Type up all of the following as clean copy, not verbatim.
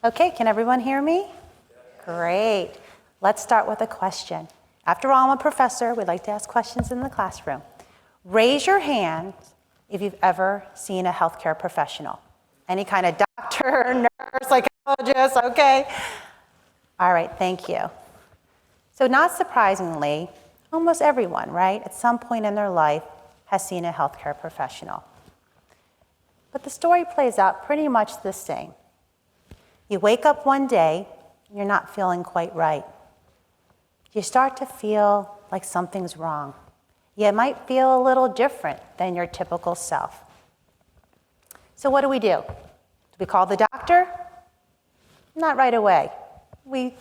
Okay, can everyone hear me? Great. Let's start with a question. After all, I'm a professor. We like to ask questions in the classroom. Raise your hand if you've ever seen a healthcare professional. Any kind of doctor, nurse, psychologist, okay? All right, thank you. So not surprisingly, almost everyone, right, at some point in their life has seen a healthcare professional. But the story plays out pretty much the same. You wake up one day, you're not feeling quite right. You start to feel like something's wrong. You might feel a little different than your typical self. So what do? Do we call the doctor? Not right away. We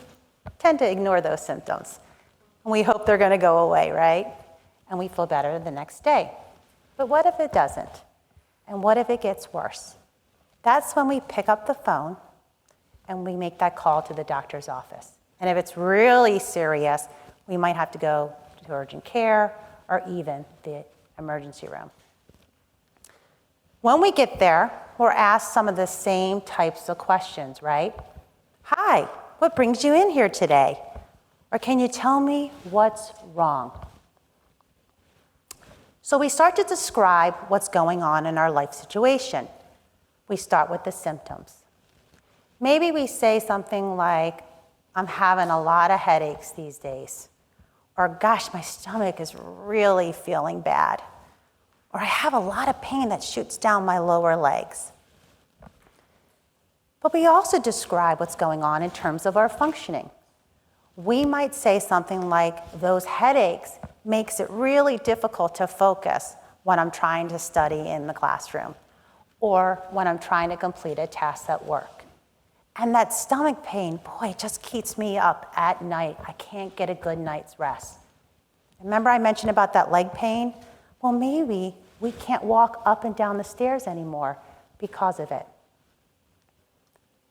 tend to ignore those symptoms. And we hope they're going to go away, right? And we feel better the next day. But what if it doesn't? And what if it gets worse? That's when we pick up the phone and we make that call to the doctor's office. And if it's really serious, we might have to go to urgent care or even the emergency room. When we get there, we're asked some of the same types of questions, right? Hi, what brings you in here today? Or can you tell me what's wrong? So we start to describe what's going on in our life situation. We start with the symptoms. Maybe we say something like, I'm having a lot of headaches these days. Or gosh, my stomach is really feeling bad. Or I have a lot of pain that shoots down my lower legs. But we also describe what's going on in terms of our functioning. We might say something like, those headaches makes it really difficult to focus when I'm trying to study in the classroom or when I'm trying to complete a task at work. And that stomach pain, boy, it just keeps me up at night. I can't get a good night's rest. Remember I mentioned about that leg pain? Well, maybe we can't walk up and down the stairs anymore because of it.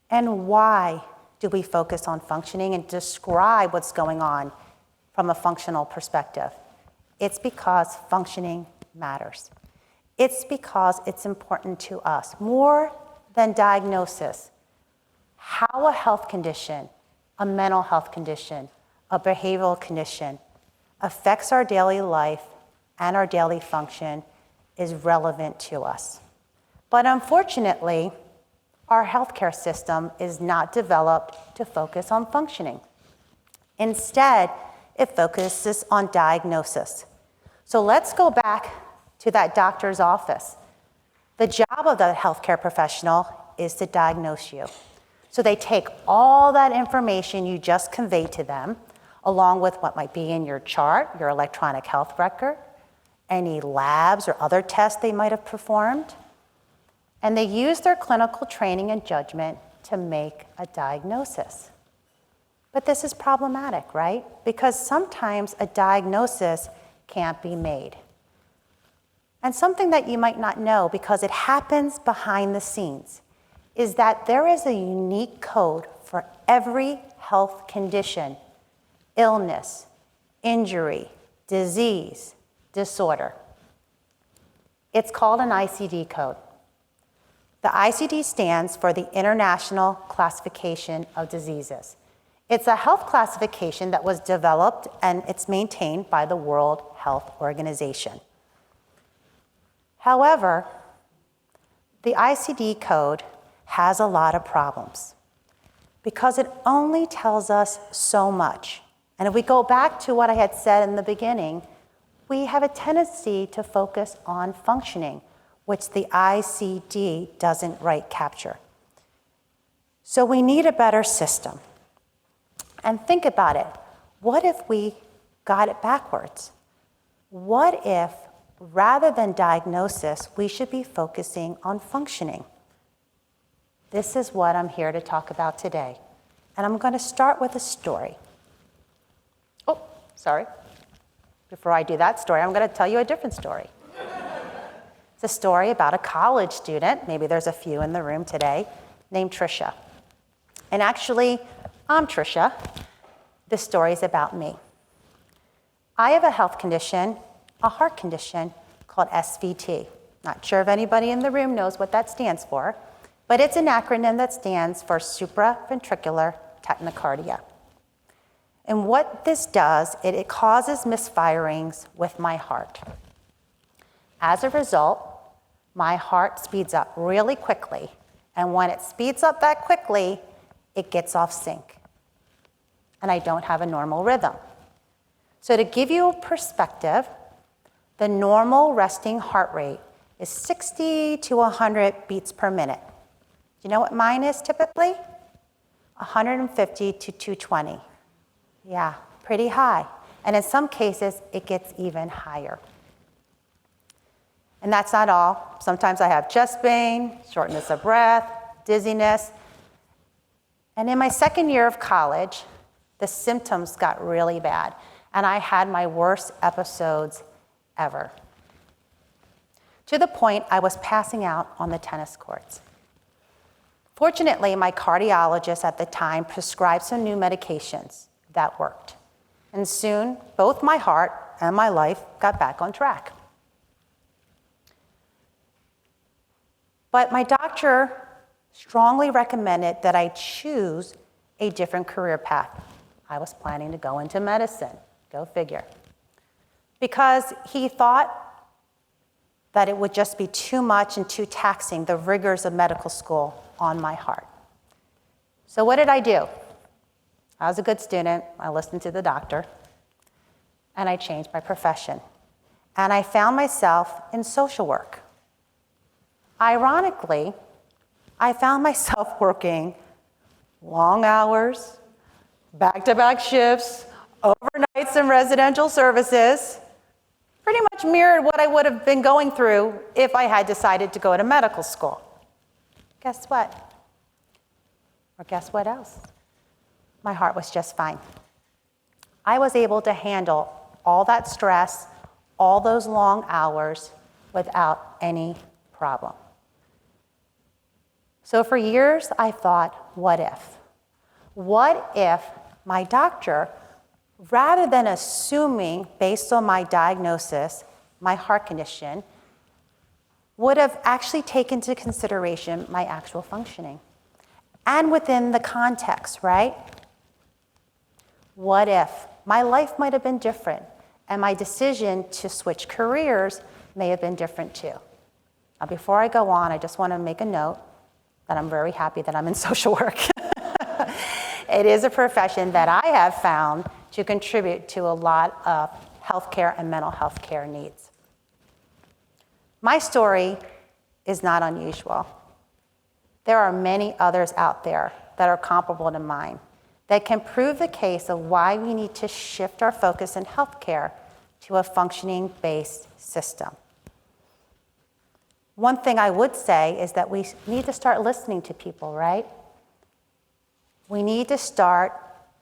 And why do we focus on functioning and describe what's going on from a functional perspective? It's because functioning matters. It's because it's important to us, more than diagnosis. How a health condition, a mental health condition, a behavioral condition affects our daily life and our daily function is relevant to us. But unfortunately, our healthcare system is not developed to focus on functioning. Instead, it focuses on diagnosis. So let's go back to that doctor's office. The job of the healthcare professional is to diagnose you. So they take all that information you just conveyed to them, along with what might be in your chart, your electronic health record, any labs or other tests they might have performed, and they use their clinical training and judgment to make a diagnosis. But this is problematic, right? Because sometimes a diagnosis can't be made. And something that you might not know, because it happens behind the scenes, is that there is a unique code for every health condition, illness, injury, disease, disorder. It's called an ICD code. The ICD stands for the International Classification of Diseases. It's a health classification that was developed and it's maintained by the World Health Organization. However, the ICD code has a lot of problems because it only tells us so much. And if we go back to what I had said in the beginning, we have a tendency to focus on functioning, which the ICD doesn't capture. So we need a better system. And think about it. What if we got it backwards? What if, rather than diagnosis, we should be focusing on functioning? This is what I'm here to talk about today. And I'm going to start with a story. Oh, sorry. Before I do that story, I'm going to tell you a different story. It's a story about a college student, maybe there's a few in the room today, named Tricia. And actually, I'm Tricia. This story is about me. I have a health condition, a heart condition, called SVT. Not sure if anybody in the room knows what that stands for. but it's an acronym that stands for supraventricular tachycardia. And what this does, it causes misfirings with my heart. As a result, my heart speeds up really quickly, and when it speeds up that quickly, it gets off sync, and I don't have a normal rhythm. So to give you a perspective, the normal resting heart rate is 60 to 100 beats per minute. Do you know what mine is typically? 150 to 220. Yeah, pretty high. And in some cases, it gets even higher. And that's not all. Sometimes I have chest pain, shortness of breath, dizziness. And in my second year of college, the symptoms got really bad, and I had my worst episodes ever. To the point I was passing out on the tennis courts. Fortunately, my cardiologist at the time prescribed some new medications that worked. And soon, both my heart and my life got back on track. But my doctor strongly recommended that I choose a different career path. I was planning to go into medicine, go figure. Because he thought that it would just be too much and too taxing, the rigors of medical school on my heart. So what did I do? I was a good student. I listened to the doctor, and I changed my profession. And I found myself in social work. Ironically, I found myself working long hours, back-to-back shifts, overnights in residential services, pretty much mirrored what I would have been going through if I had decided to go to medical school. Guess what? Or guess what else? My heart was just fine. I was able to handle all that stress, all those long hours without any problem. So for years, I thought, what if? What if my doctor, rather than assuming, based on my diagnosis, my heart condition, would have actually taken into consideration my actual functioning? And within the context, right? What if my life might have been different and my decision to switch careers may have been different too? Now, before I go on, I just want to make a note that I'm very happy that I'm in social work. It is a profession that I have found to contribute to a lot of healthcare and mental health care needs. My story is not unusual. There are many others out there that are comparable to mine that can prove the case of why we need to shift our focus in healthcare to a functioning-based system. One thing I would say is that we need to start listening to people, right? We need to start,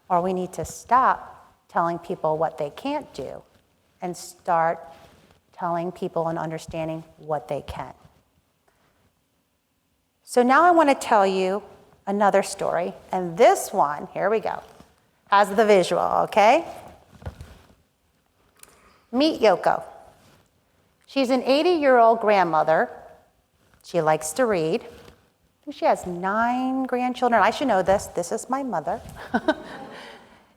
or we need to stop telling people what they can't do and start telling people and understanding what they can. So now I want to tell you another story, and this one, here we go, has the visual, okay? Meet Yoko. She's an 80-year-old grandmother. She likes to read. She has 9 grandchildren. I should know this. This is my mother.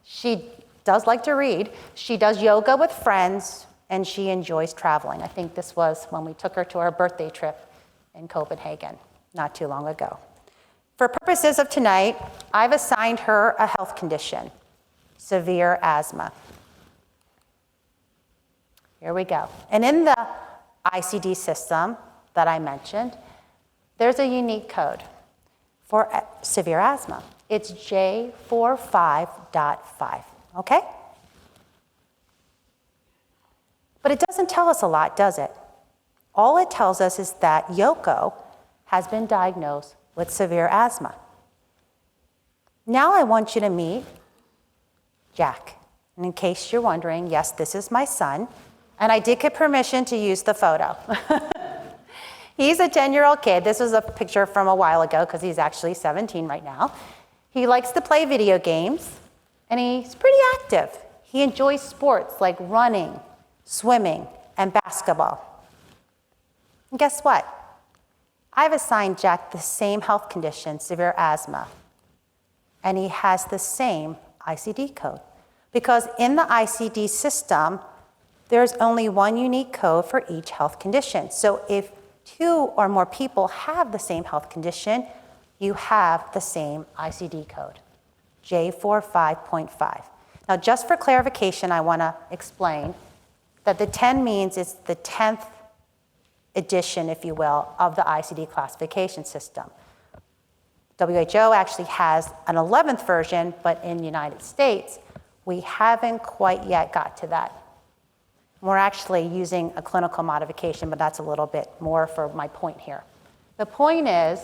She does like to read. She does yoga with friends, and she enjoys traveling. I think this was when we took her to our birthday trip in Copenhagen not too long ago. For purposes of tonight, I've assigned her a health condition, severe asthma. Here we go. And in the ICD system that I mentioned, there's a unique code for severe asthma. It's J45.5, okay? But it doesn't tell us a lot, does it? All it tells us is that Yoko has been diagnosed with severe asthma. Now I want you to meet Jack. And in case you're wondering, yes, this is my son, and I did get permission to use the photo. He's a 10-year-old kid. This was a picture from a while ago because he's actually 17 right now. He likes to play video games, and he's pretty active. He enjoys sports like running, swimming, and basketball. And guess what? I've assigned Jack the same health condition, severe asthma, and he has the same ICD code. Because in the ICD system, there's only one unique code for each health condition. So if 2 or more people have the same health condition, you have the same ICD code, J45.5. Now, just for clarification, I want to explain that the 10 means it's the 10th edition, if you will, of the ICD classification system. WHO actually has an 11th version, but in the United States, we haven't quite yet got to that. We're actually using a clinical modification, but that's a little bit more for my point here. The point is,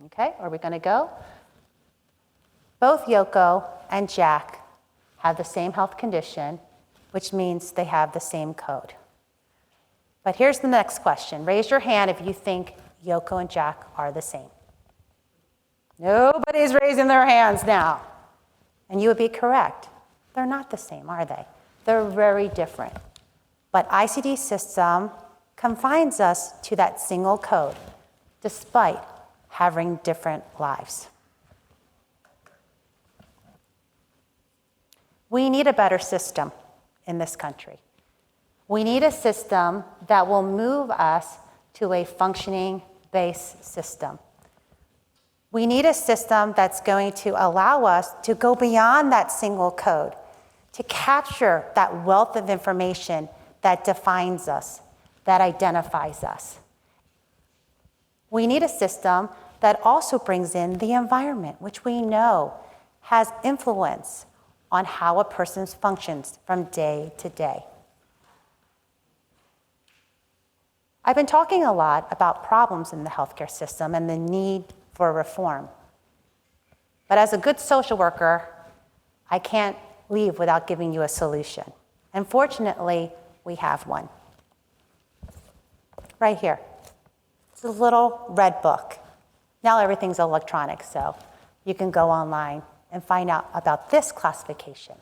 okay, are we going to go? Both Yoko and Jack have the same health condition, which means they have the same code. But here's the next question. Raise your hand if you think Yoko and Jack are the same. Nobody's raising their hands now. And you would be correct. They're not the same, are they? They're very different. But ICD system confines us to that single code, despite having different lives. We need a better system in this country. We need a system that will move us to a functioning-based system. We need a system that's going to allow us to go beyond that single code, to capture that wealth of information that defines us, that identifies us. We need a system that also brings in the environment, which we know has influence on how a person functions from day to day. I've been talking a lot about problems in the healthcare system and the need for reform. But as a good social worker, I can't leave without giving you a solution. And fortunately, we have one. Right here. It's a little red book. Now everything's electronic, so you can go online and find out about this classification.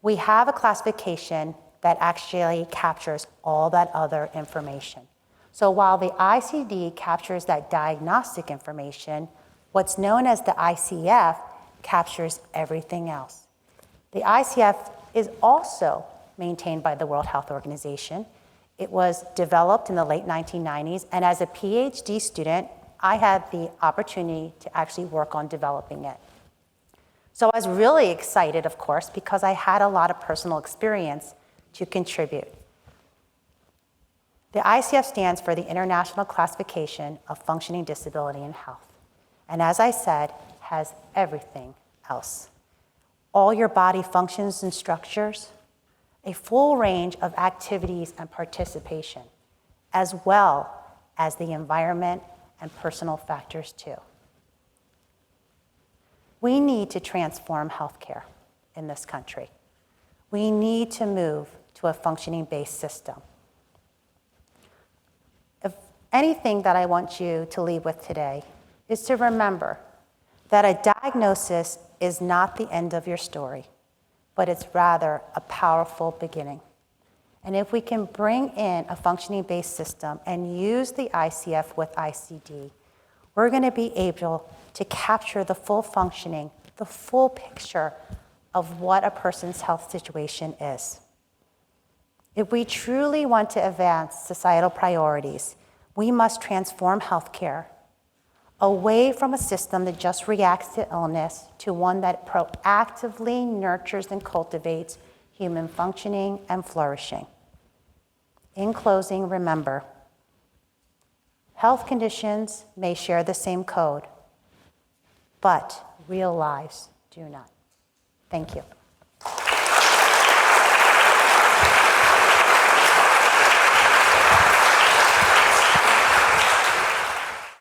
We have a classification that actually captures all that other information. So while the ICD captures that diagnostic information, what's known as the ICF captures everything else. The ICF is also maintained by the World Health Organization. It was developed in the late 1990s, and as a PhD student, I had the opportunity to actually work on developing it. So I was really excited, of course, because I had a lot of personal experience to contribute. The ICF stands for the International Classification of Functioning Disability and Health. And as I said, has everything else. All your body functions and structures, a full range of activities and participation, as well as the environment and personal factors too. We need to transform healthcare in this country. We need to move to a functioning-based system. If anything that I want you to leave with today is to remember that a diagnosis is not the end of your story, but it's rather a powerful beginning. And if we can bring in a functioning-based system and use the ICF with ICD, we're going to be able to capture the full functioning, the full picture of what a person's health situation is. If we truly want to advance societal priorities, we must transform healthcare away from a system that just reacts to illness to one that proactively nurtures and cultivates human functioning and flourishing. In closing, remember, health conditions may share the same code, but real lives do not. Thank you.